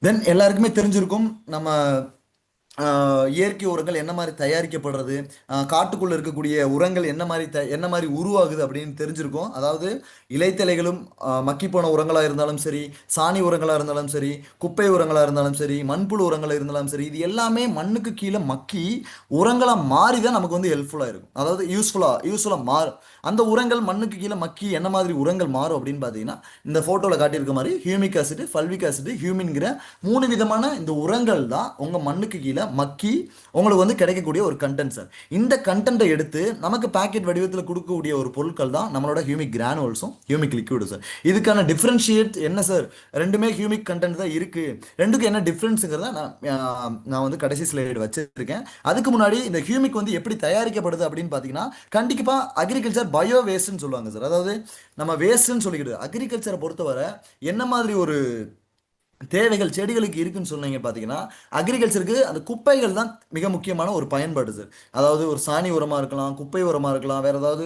தென் எல்லாருக்குமே தெரிஞ்சிருக்கும் நம்ம இயற்கை உரங்கள் என்ன மாதிரி தயாரிக்கப்படுறது, காட்டுக்குள்ள இருக்கக்கூடிய உரங்கள் என்ன மாதிரி உருவாகுது அப்படின்னு தெரிஞ்சிருக்கும். அதாவது இலைத்தலைகளும் மக்கி போன உரங்களாக இருந்தாலும் சரி, சாணி உரங்களாக இருந்தாலும் சரி, குப்பை உரங்களாக இருந்தாலும் சரி, மண்புழு உரங்களாக இருந்தாலும் சரி, இது எல்லாமே மண்ணுக்கு கீழே மக்கி உரங்களாக மாறி தான் நமக்கு வந்து ஹெல்ப்ஃபுல்லாக இருக்கும். அதாவது யூஸ்ஃபுல்லாக மாறும். அந்த உரங்கள் மண்ணுக்கு கீழே மக்கி என்ன மாதிரி உரங்கள் மாறும் அப்படின்னு பார்த்தீங்கன்னா, இந்த ஃபோட்டோவில் காட்டியிருக்க மாதிரி ஹியூமிக் ஆசிட், ஃபல்விக் ஆசிட், ஹியூமின்கிற 3 விதமான இந்த உரங்கள் தான் உங்கள் மண்ணுக்கு கீழே மக்கி உங்களுக்கு வந்து கிடைக்கக்கூடிய ஒரு கண்டென்ட் சார். இந்த கண்டென்ட்டை எடுத்து நமக்கு பேக்கெட் வடிவத்தில் கொடுக்கக்கூடிய ஒரு பொருட்கள் தான் நம்மளோட ஹியூமிக் கிரானுவல்ஸும் ஹியூமிக் லிக்விடும் சார். இதுக்கான டிஃப்ரென்ஷியேட் என்ன சார்? ரெண்டுமே ஹியூமிக் கண்டென்ட் தான் இருக்குது. ரெண்டுக்கும் என்ன டிஃப்ரென்ஸுங்கிறத நான் வந்து கடைசி ஸ்லைடு வச்சிருக்கேன். அதுக்கு முன்னாடி இந்த ஹியூமிக் வந்து எப்படி தயாரிக்கப்படுது அப்படின்னு பார்த்தீங்கன்னா, கண்டிப்பாக அக்ரிகல்ச்சர் பயோ வேஸ்ட்னு சொல்லுவாங்க சார். அதாவது நம்ம வேஸ்ட்னு சொல்லிக்கிட்டு அக்ரிகல்ச்சரை பொறுத்தவரை என்ன மாதிரி ஒரு தேவைகள் செடிகளுக்கு இருக்குன்னு சொன்னீங்க பார்த்தீங்கன்னா, அக்ரிகல்ச்சருக்கு அந்த குப்பைகள் தான் மிக முக்கியமான ஒரு பயன்பாடு சார். அதாவது ஒரு சாணி உரமாக இருக்கலாம், குப்பை உரமாக இருக்கலாம், வேற ஏதாவது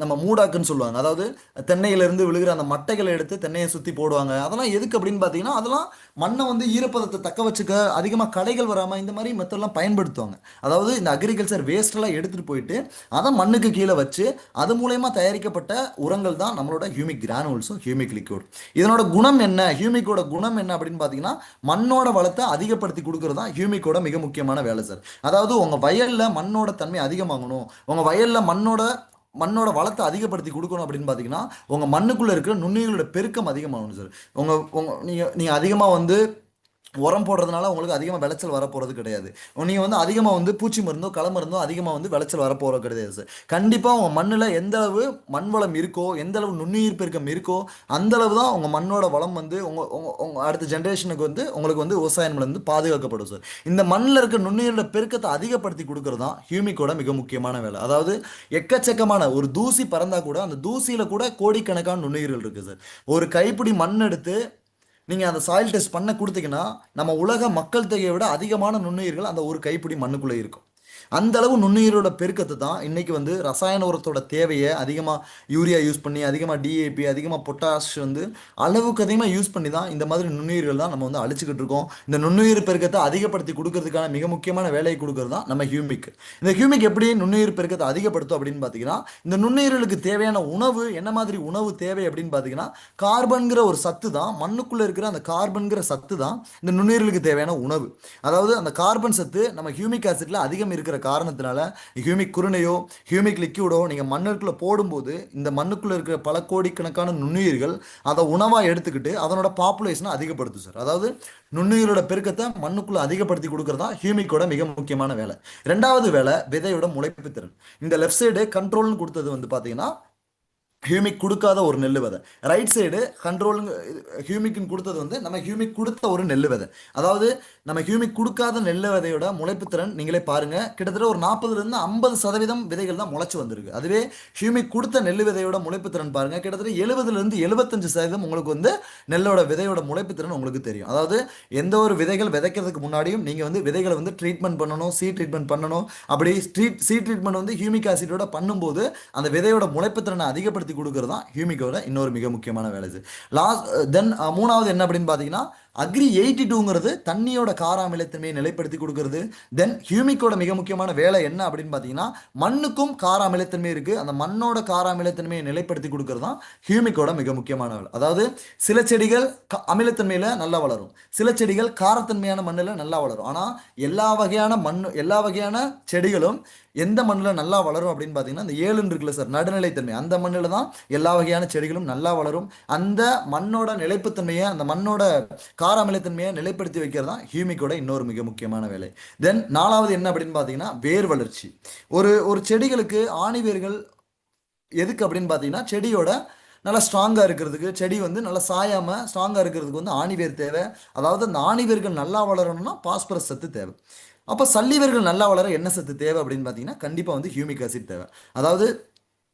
நம்ம மூடாக்குன்னு சொல்லுவாங்க. அதாவது தென்னையிலேருந்து விழுகிற அந்த மட்டைகளை எடுத்து தென்னையை சுற்றி போடுவாங்க. அதெல்லாம் எதுக்கு அப்படின்னு பார்த்தீங்கன்னா, அதெல்லாம் மண்ணை வந்து ஈரப்பதத்தை தக்க வச்சுக்க, அதிகமாக களைகள் வராமல் இந்த மாதிரி மெத்தட்லாம் பயன்படுத்துவாங்க. அதாவது இந்த அக்ரிகல்ச்சர் வேஸ்ட்டெல்லாம் எடுத்துகிட்டு போயிட்டு அதை மண்ணுக்கு கீழே வச்சு அது மூலயமா தயாரிக்கப்பட்ட உரங்கள் தான் நம்மளோட ஹியூமிக் கிரானுவல்ஸும் ஹியூமிக் லிக்விட். இதனோட குணம் என்ன? ஹியூமிக்கோட குணம் என்ன அப்படின்னு பார்த்தீங்கன்னா, மண்ணோட வளத்தை அதிகப்படுத்தி கொடுக்கறது தான் ஹியூமிக்கோட மிக முக்கியமான வேலை சார். அதாவது உங்கள் வயலில் மண்ணோட தன்மை அதிகமாகணும், உங்கள் வயலில் மண்ணோட மண்ணோட வளத்தை அதிகப்படுத்தி கொடுக்கணும் அப்படின்னு பார்த்தீங்கன்னா, உங்கள் மண்ணுக்குள்ளே இருக்கிற நுண்ணுயிரோட பெருக்கம் அதிகமாகணும் சார். நீங்கள் அதிகமாக வந்து உரம் போடுறதுனால உங்களுக்கு அதிகமாக விளைச்சல் வரப்போகிறது கிடையாது. நீங்கள் வந்து அதிகமாக வந்து பூச்சி மருந்தோ களை மருந்தோ அதிகமாக வந்து விளைச்சல் வரப்போகிறது கிடையாது சார். கண்டிப்பாக உங்கள் மண்ணில் எந்த அளவு மண் வளம் இருக்கோ, எந்த அளவு நுண்ணுயிர் பெருக்கம் இருக்கோ, அந்த அளவு தான் உங்கள் மண்ணோட வளம் வந்து உங்கள் அடுத்த ஜென்ரேஷனுக்கு வந்து உங்களுக்கு வந்து விவசாயம் வந்து பாதுகாக்கப்படும் சார். இந்த மண்ணில் இருக்க நுண்ணுயிரோட பெருக்கத்தை அதிகப்படுத்தி கொடுக்கறது தான் ஹியூமிக்கோட மிக முக்கியமான வேலை. அதாவது எக்கச்சக்கமான ஒரு தூசி பறந்தால் கூட அந்த தூசியில் கூட கோடிக்கணக்கான நுண்ணுயிர்கள் இருக்குது சார். ஒரு கைப்பிடி மண் எடுத்து நீங்கள் அந்த சாயில் டெஸ்ட் பண்ண கொடுத்தீங்கன்னா, நம்ம உலக மக்கள் தொகையை விட அதிகமான நுண்ணுயிர்கள் அந்த ஒரு கைப்பிடி மண்ணுக்குள்ளே இருக்கும். அந்த அளவு நுண்ணுயிரோட பெருக்கத்தை தான் இன்னைக்கு வந்து ரசாயன உரத்தோட தேவையை அதிகமாக யூரியா யூஸ் பண்ணி, அதிகமாக டிஏபி, அதிகமாக பொட்டாஷ் வந்து அளவுக்கு அதிகமாக யூஸ் பண்ணி தான் இந்த மாதிரி நுண்ணுயிர்கள் தான் நம்ம வந்து அழிச்சுக்கிட்டு இருக்கோம். இந்த நுண்ணுயிர் பெருக்கத்தை அதிகப்படுத்தி கொடுக்கறதுக்கான மிக முக்கியமான வேலையை கொடுக்கறது தான் நம்ம ஹியூமிக். இந்த ஹியூமிக் எப்படி நுண்ணுயிர் பெருக்கத்தை அதிகப்படுத்தும் அப்படின்னு பார்த்தீங்கன்னா, இந்த நுண்ணுயிர்களுக்கு தேவையான உணவு என்ன மாதிரி உணவு தேவை அப்படின்னு பார்த்தீங்கன்னா, கார்பன்கிற ஒரு சத்து தான், மண்ணுக்குள்ளே இருக்கிற அந்த கார்பன்கிற சத்து தான் இந்த நுண்ணுயிர்களுக்கு தேவையான உணவு. அதாவது அந்த கார்பன் சத்து நம்ம ஹியூமிக் ஆசிட்ல அதிகம் இருக்கிற காரணத்தினால ஹியூமிக் குருணையோ ஹியூமிக் லிக்யூடோ நீங்கள் மண்ணுக்குள்ளே போடும்போது இந்த மண்ணுக்குள்ளே இருக்கிற பல கோடிக்கணக்கான நுண்ணுயிர்கள் அதை உணவாக எடுத்துக்கிட்டு அதனோட பாப்புலேஷனை அதிகப்படுத்தும் சார். அதாவது நுண்ணுயிரோட பெருக்கத்தை மண்ணுக்குள்ளே அதிகப்படுத்தி கொடுக்கறதா ஹியூமிக்கோட மிக முக்கியமான வேலை. ரெண்டாவது வேலை விதையோட முளைப்பு திறன். இந்த லெஃப்ட் சைடு கண்ட்ரோல்னு கொடுத்தது வந்து பார்த்தீங்கன்னா ஹியூமிக் கொடுக்காத ஒரு நெல் விதை. ரைட் சைடு கண்ட்ரோலுங்க ஹியூமிக்னு கொடுத்தது வந்து நம்ம ஹியூமிக் கொடுத்த ஒரு நெல் விதை. அதாவது நம்ம ஹியூமிக் கொடுக்காத நெல் விதையோட முளைப்புத்திறன் நீங்களே பாருங்க, கிட்டத்தட்ட ஒரு 40லேருந்து 50% விதைகள் தான் முளைச்சு வந்திருக்கு. அதுவே ஹியூமிக் கொடுத்த நெல் விதையோட முளைப்புத்திறன் பாருங்க, கிட்டத்தட்ட 70லேருந்து 75% உங்களுக்கு வந்து நெல்லோட விதையோட முளைப்புத்திறன் உங்களுக்கு தெரியும். அதாவது எந்த ஒரு விதைகள் விதைக்கிறதுக்கு முன்னாடியும் நீங்கள் வந்து விதைகளை வந்து ட்ரீட்மெண்ட் பண்ணணும், ட்ரீட்மெண்ட் பண்ணணும். அப்படி ட்ரீட்மெண்ட் வந்து ஹியூமிக் ஆசிடோட பண்ணும்போது அந்த விதையோட முளைப்புத்திறனை அதிகப்படுத்தி கொடுக்கறது தான் ஹியூமிக்கோட இன்னொரு மிக முக்கியமான வேலை. லாஸ்ட் தென் மூணாவது என்ன அப்படின்னு பார்த்தீங்கன்னா, அக்ரி 82ங்கிறது தண்ணியோட கார அமிலத்தன்மையை நிலைப்படுத்தி கொடுக்கறது. தென் ஹியூமிக்கோட மிக முக்கியமான வேலை என்ன அப்படின்னு பார்த்தீங்கன்னா, மண்ணுக்கும் கார அமிலத்தன்மை இருக்கு, அந்த மண்ணோட கார அமிலத்தன்மையை நிலைப்படுத்தி கொடுக்கறது தான் ஹியூமிக்கோட மிக முக்கியமான வேலை. அதாவது சில செடிகள் அமிலத்தன்மையில நல்லா வளரும், சில செடிகள் காரத்தன்மையான மண்ணில் நல்லா வளரும். ஆனால் எல்லா வகையான செடிகளும் எந்த மண்ணில் நல்லா வளரும் அப்படின்னு பார்த்தீங்கன்னா, இந்த 7 இருக்குல்ல சார், நடுநிலைத்தன்மை, அந்த மண்ணில் தான் எல்லா வகையான செடிகளும் நல்லா வளரும். அந்த மண்ணோட நிலைப்புத்தன்மையை, அந்த மண்ணோட கார அமிலத்தன்மையை நிலைப்படுத்தி வைக்கிறது தான் ஹியூமிக்கோட இன்னொரு மிக முக்கியமான வேலை. தென் நாலாவது என்ன அப்படின்னு பார்த்தீங்கன்னா, வேர் வளர்ச்சி. ஒரு ஒரு செடிகளுக்கு ஆணி வேர்கள் எதுக்கு அப்படின்னு பார்த்தீங்கன்னா, செடியோட நல்லா ஸ்ட்ராங்காக இருக்கிறதுக்கு, செடி வந்து நல்லா சாயாமல் ஸ்ட்ராங்காக இருக்கிறதுக்கு வந்து ஆணிவேர் தேவை. அதாவது அந்த ஆணிவேர்கள் நல்லா வளரணும்னா பாஸ்பரஸ் சத்து தேவை. அப்போ சல்லிவேர்கள் நல்லா வளர என்ன சத்து தேவை அப்படின்னு பார்த்தீங்கன்னா, கண்டிப்பாக வந்து ஹியூமிக் ஆசிட் தேவை. அதாவது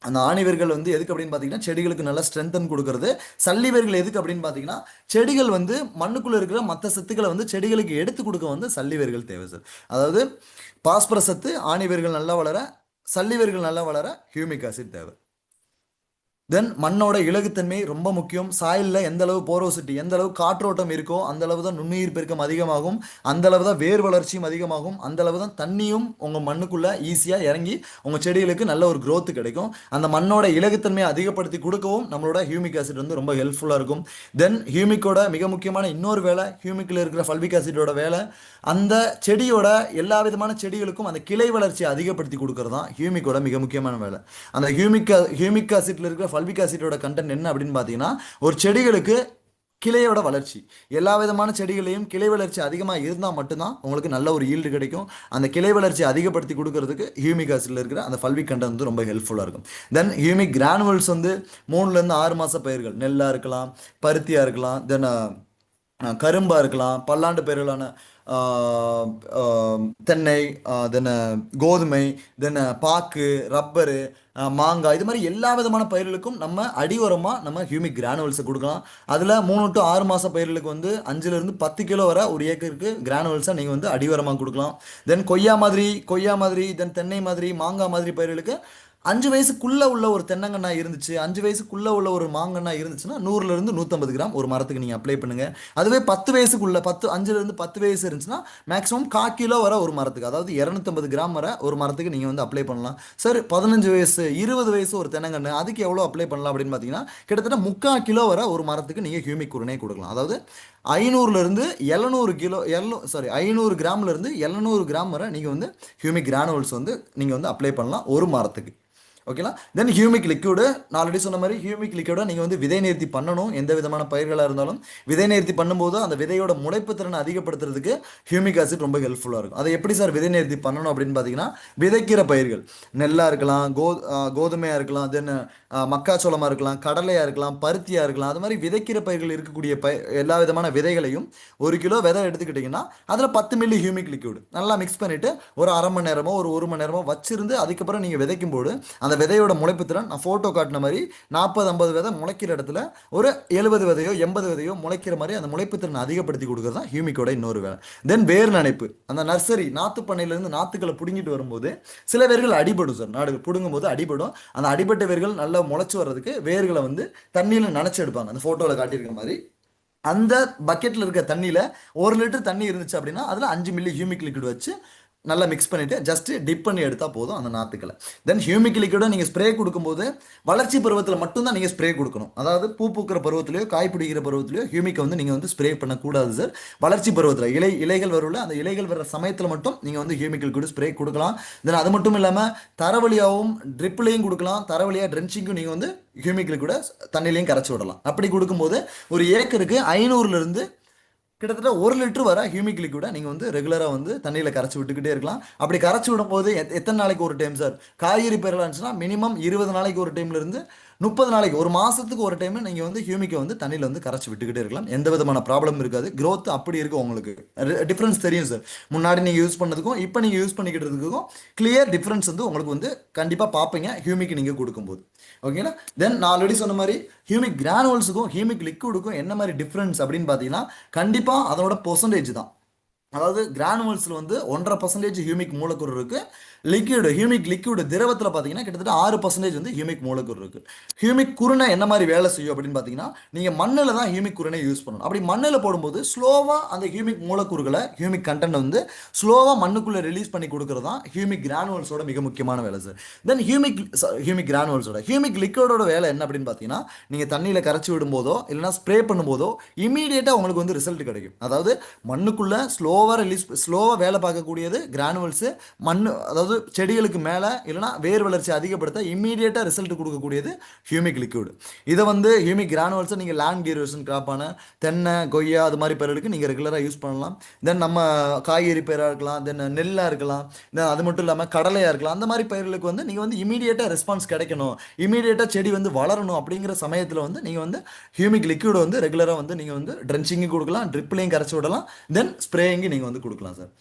அந்த ஆணிவேர்கள் வந்து எதுக்கு அப்படின்னு பார்த்தீங்கன்னா, செடிகளுக்கு நல்லா ஸ்ட்ரென்தன் கொடுக்கறது. சல்லிவேர்கள் எதுக்கு அப்படின்னு பார்த்தீங்கன்னா, செடிகள் வந்து மண்ணுக்குள்ளே இருக்கிற மற்ற சத்துக்களை வந்து செடிகளுக்கு எடுத்து கொடுக்க வந்து சல்லிவேர்கள் தேவை சார். அதாவது பாஸ்பரஸ் சத்து, ஆணிவேர்கள் நல்லா வளர, சல்லிவேர்கள் நல்லா வளர ஹியூமிக் ஆசிட் தேவை. தென் மண்ணோட இலகுத்தன்மை ரொம்ப முக்கியம். சாயிலில் எந்த அளவு போரோசிட்டி, எந்த அளவு காற்றோட்டம் இருக்கோ அந்த அளவு தான் நுண்ணுயிர் பெருக்கம் அதிகமாகும், அந்த அளவு தான் வேர் வளர்ச்சியும் அதிகமாகும், அந்த அளவு தான் தண்ணியும் உங்கள் மண்ணுக்குள்ளே ஈஸியாக இறங்கி உங்கள் செடிகளுக்கு நல்ல ஒரு growth கிடைக்கும். அந்த மண்ணோட இலகுத்தன்மையை அதிகப்படுத்தி கொடுக்கவும் நம்மளோட ஹியூமிக் ஆசிட் வந்து ரொம்ப ஹெல்ப்ஃபுல்லாக இருக்கும். தென் ஹியூமிக்கோட மிக முக்கியமான இன்னொரு வேலை, ஹியூமிக்கில் இருக்கிற ஃபல்விக் ஆசிடோட வேலை அந்த செடியோட எல்லா விதமான செடிகளுக்கும் அந்த கிளை வளர்ச்சியை அதிகப்படுத்தி கொடுக்கறது தான் ஹியூமிக்கோட மிக முக்கியமான வேலை. அந்த ஹியூமிக் ஆசிட்ல இருக்கிற ஃபல்விக் ஆசிட்டோட கண்டென்ட் என்ன அப்படின்னு பார்த்தீங்கன்னா, ஒரு செடிகளுக்கு கிளையோட வளர்ச்சி, எல்லா விதமான செடிகளையும் கிளை வளர்ச்சி அதிகமாக இருந்தால் மட்டும்தான் உங்களுக்கு நல்ல ஒரு ஈல்டு கிடைக்கும். அந்த கிளை வளர்ச்சி அதிகப்படுத்தி கொடுக்கறதுக்கு ஹியூமிக் ஆசிட்ல இருக்கிற அந்த ஃபல்விக் கண்டென்ட் வந்து ரொம்ப ஹெல்ப்ஃபுல்லாக இருக்கும். தென் ஹியூமிக் கிரானுவல்ஸ் வந்து 3 to 6 மாத பயிர்கள், நெல்லாக இருக்கலாம், பருத்தியாக இருக்கலாம், தென் கரும்பாக இருக்கலாம், பல்லாண்டு பயிர்களான தென்னை, தென் கோதுமை, தென் பாக்கு, ரப்பரு, மாங்காய், இது மாதிரி எல்லா விதமான பயிர்களுக்கும் நம்ம அடி உரமாக நம்ம ஹியூமிக் கிரானுவல்ஸை கொடுக்கலாம். அதில் 3 to 6 மாத பயிர்களுக்கு வந்து 5 to 10 கிலோ வரை ஒரு ஏக்கருக்கு கிரானுவல்ஸை நீங்கள் வந்து அடி உரமாக கொடுக்கலாம். தென் கொய்யா மாதிரி, தென் தென்னை மாதிரி, மாங்காய் மாதிரி பயிர்களுக்கு 5 வயசுக்குள்ள உள்ள ஒரு தென்னங்கண்ணா இருந்துச்சு, 5 வயசுக்குள்ள உள்ள ஒரு மாங்கண்ணா இருந்துச்சுன்னா 100 to 150 கிராம் ஒரு மரத்துக்கு நீங்கள் அப்ளை பண்ணுங்க. அதுவே 10 வயசுக்குள்ள 5 to 10 வயசு இருந்துச்சுன்னா மேக்ஸிமம் 1/4 கிலோ வர ஒரு மரத்துக்கு, அதாவது 250 கிராம் வர ஒரு மரத்துக்கு நீங்கள் வந்து அப்ளை பண்ணலாம். சார் 15 வயசு 20 வயசு ஒரு தென்னங்கண்ணு அதுக்கு எவ்வளோ அப்ளை பண்ணலாம் அப்படின்னு பார்த்தீங்கன்னா, கிட்டத்தட்ட 3/4 கிலோ வர ஒரு மரத்துக்கு நீங்கள் ஹியூமிக் குருணை கொடுக்கலாம். அதாவது 500 கிராம்ல இருந்து 700 கிராம் வரை நீங்கள் வந்து ஹியூமிக் கிரானுவல்ஸ் வந்து நீங்கள் வந்து அப்ளை பண்ணலாம் ஒரு மரத்துக்கு. ஓகேங்களா? தென் ஹியூமிக் லிக்யூடு, நான் ஆல்ரெடி சொன்ன மாதிரி ஹியூமிக் லிக்யூடை நீங்கள் வந்து விதை நேர்த்தி பண்ணணும். எந்த விதமான பயிர்களாக இருந்தாலும் விதை நேர்த்தி பண்ணும்போது அந்த விதையோட முளைப்பு திறனை அதிகப்படுத்துறதுக்கு ஹியூமிக் ஆசிட் ரொம்ப ஹெல்ப்ஃபுல்லாக இருக்கும். அதை எப்படி சார் விதை நேர்த்தி பண்ணணும் அப்படின்னு பார்த்தீங்கன்னா, விதைக்கிற பயிர்கள் நெல்லாக இருக்கலாம், கோதுமையாக இருக்கலாம், தென் மக்காச்சோளமாக இருக்கலாம், கடலையாக இருக்கலாம், பருத்தியாக இருக்கலாம், அது மாதிரி விதைக்கிற பயிர்கள் இருக்கக்கூடிய எல்லா விதமான விதைகளையும் 1 கிலோ விதை எடுத்துக்கிட்டிங்கன்னா அதில் 10 மில்லி ஹியூமிக் லிக்யூடு நல்லா மிக்ஸ் பண்ணிவிட்டு ஒரு அரை மணி நேரமோ ஒரு 1 மணி நேரமோ வச்சிருந்து அதுக்கப்புறம் நீங்கள் விதைக்கும் போது அந்த விதையோட முளைப்பு திறன் நான் ஃபோட்டோ காட்டின மாதிரி 40-50 விதை முளைக்கிற இடத்துல ஒரு 70 விதையோ 80 விதையோ முளைக்கிற மாதிரி அந்த முளைப்பு திறன் அதிகப்படுத்தி கொடுக்குறது தான் ஹியூமிக்கோட இன்னொரு வேலை. தென் வேர் நனைப்பு, அந்த நர்சரி நாற்று பண்ணையிலேருந்து நாற்றுக்களை பிடுங்கிட்டு வரும்போது சில வேர்கள் அடிபடும் சார், நாடு பிடுங்கும் போது அடிபடும். அந்த அடிபட்ட வேர்கள் நல்லா முளைச்சி வர்றதுக்கு வேர்களை வந்து தண்ணியில் நனைச்சி எடுப்பாங்க. அந்த ஃபோட்டோவில் காட்டியிருக்க மாதிரி அந்த பக்கெட்டில் இருக்க தண்ணியில் 1 லிட்டர் தண்ணி இருந்துச்சு அப்படின்னா அதில் 5 மில்லி ஹியூமிக் லிக்விட் வச்சு நல்லா மிக்ஸ் பண்ணிவிட்டு ஜஸ்ட் டிப் பண்ணி எடுத்தால் போதும் அந்த நாற்றுக்களை. தென் ஹியூமிக் லிக்விடை நீங்கள் ஸ்ப்ரே கொடுக்கும்போது வளர்ச்சி பருவத்தில் மட்டும்தான் நீங்கள் ஸ்ப்ரே கொடுக்கணும். அதாவது பூ பூக்கிற பருவத்திலையோ காய் பிடிக்கிற பருவத்திலையோ ஹியூமிக்கை வந்து நீங்கள் வந்து ஸ்ப்ரே பண்ணக்கூடாது சார். வளர்ச்சி பருவத்தில் இலைகள் வரும்ல, அந்த இலைகள் வர சமயத்தில் மட்டும் நீங்கள் வந்து ஹியூமிக் லிக்விட் ஸ்ப்ரே கொடுக்கலாம். தென் அது மட்டும் இல்லாமல் தரவழியாகவும் ட்ரிப்லையும் கொடுக்கலாம், தரவழியாக ட்ரென்ச்சிங்கும் நீங்கள் வந்து ஹியூமிக் லிக்விடை தண்ணிலையும் கரைச்சி விடலாம். அப்படி கொடுக்கும்போது ஒரு ஏக்கருக்கு 500 கிட்டத்தட்ட 1 லிட்டர் வர ஹியூமிக் லிக்விடை நீங்கள் வந்து ரெகுலராக வந்து தண்ணியில் கரைச்சி விட்டுக்கிட்டே இருக்கலாம். அப்படி கரைச்சி விடும்போது எத்தனை நாளைக்கு ஒரு டைம் சார்? காய்கறி பயிரெலாம் இருந்துச்சுன்னா மினிமம் 20 நாளைக்கு ஒரு டைம்லேருந்து 30 நாளைக்கு, ஒரு மாதத்துக்கு ஒரு டைம் நீங்கள் வந்து ஹியூமிக்கை வந்து தண்ணியில் வந்து கரைச்சி விட்டுக்கிட்டே இருக்கலாம். எந்த விதமான ப்ராப்ளம் இருக்காது. க்ரோத் அப்படி இருக்கும். உங்களுக்கு டிஃப்ரென்ஸ் தெரியும் சார். முன்னாடி நீங்கள் யூஸ் பண்ணதுக்கும் இப்போ நீங்கள் யூஸ் பண்ணிக்கிட்டதுக்கும் கிளியர் டிஃப்ரென்ஸ் வந்து உங்களுக்கு வந்து கண்டிப்பாக பார்ப்பீங்க ஹியூமிக் நீங்கள் கொடுக்கும்போது. ஓகேங்களா? தென் நான் ஆல்ரெடி சொன்ன மாதிரி ஹியூமிக் கிரானுவல்ஸுக்கும் ஹியூமிக் லிக்விடுக்கும் என்ன மாதிரி டிஃப்ரென்ஸ் அப்படின்னு பார்த்தீங்கன்னா, கண்டிப்பாக அதோட பெர்சன்டேஜ் தான். அதாவது கிரானுவல்ஸில் வந்து 1.5% ஹியூமிக் மூலக்கூறு இருக்குது. ஹியூமிக் லிக்விட் திரவத்தில் பார்த்தீங்கன்னா கிட்டத்தட்ட 6% வந்து ஹியூமிக் மூலக்கூறு இருக்குது. ஹியூமிக் குருணை என்ன மாதிரி வேலை செய்யும் அப்படின்னு பார்த்தீங்கன்னா, நீங்கள் மண்ணில் தான் ஹியூமிக் குருணை யூஸ் பண்ணணும். அப்படி மண்ணில் போடும்போது ஸ்லோவாக அந்த ஹியூமிக் மூலக்கூறுகளை ஹியூமிக் கண்டென்ட் வந்து ஸ்லோவாக மண்ணுக்குள்ளே ரிலீஸ் பண்ணி கொடுக்குறது தான் ஹியூமிக் கிரானுவல்ஸோட மிக முக்கியமான வேலை சார். தென் ஹியூமிக் கிரானுவல்ஸோட ஹியூமிக் லிக்விடோட வேலை என்ன அப்படின்னு பார்த்தீங்கன்னா, நீங்கள் தண்ணியில் கரைச்சி விடும்போதோ இல்லைனா ஸ்ப்ரே பண்ணும்போதோ இமீடியட்டாக உங்களுக்கு வந்து ரிசல்ட் கிடைக்கும். அதாவது மண்ணுக்குள்ளே ஸ்லோவாக வேலை பார்க்கக்கூடியது கிரானுவல்ஸு. அதாவது செடிகளுக்கு மேலே இல்லைனா வேர் வளர்ச்சி அதிகப்படுத்த இம்மீடியட்டாக ரிசல்ட் கொடுக்கக்கூடியது ஹியூமிக் லிக்விட். இதை வந்து ஹியூமிக் கிரானுவல்ஸை நீங்கள் லேண்ட் டியூரேஷன் கிராப்பான தென்னை, கொய்யா அது மாதிரி பயிர்களுக்கு நீங்கள் ரெகுலராக யூஸ் பண்ணலாம். தென் நம்ம காய்கறி பயிராக இருக்கலாம், தென் நெல்லாக இருக்கலாம், தென் அது மட்டும் இல்லாமல் கடலையாக இருக்கலாம். அந்த மாதிரி பயிர்களுக்கு வந்து நீங்கள் வந்து இமீடியட்டாக ரெஸ்பான்ஸ் கிடைக்கணும், இமீடியட்டாக செடி வந்து வளரணும் அப்படிங்கிற சமயத்தில் வந்து நீங்கள் வந்து ஹியூமிக் லிக்விட் வந்து ரெகுலராக வந்து நீங்கள் வந்து ட்ரென்ச்சிங்கும் கொடுக்கலாம், ட்ரிப்லையும் கரைச்சி விடலாம், தென் ஸ்ப்ரேயிங்கும் நீங்கள் வந்து கொடுக்கலாம் சார்.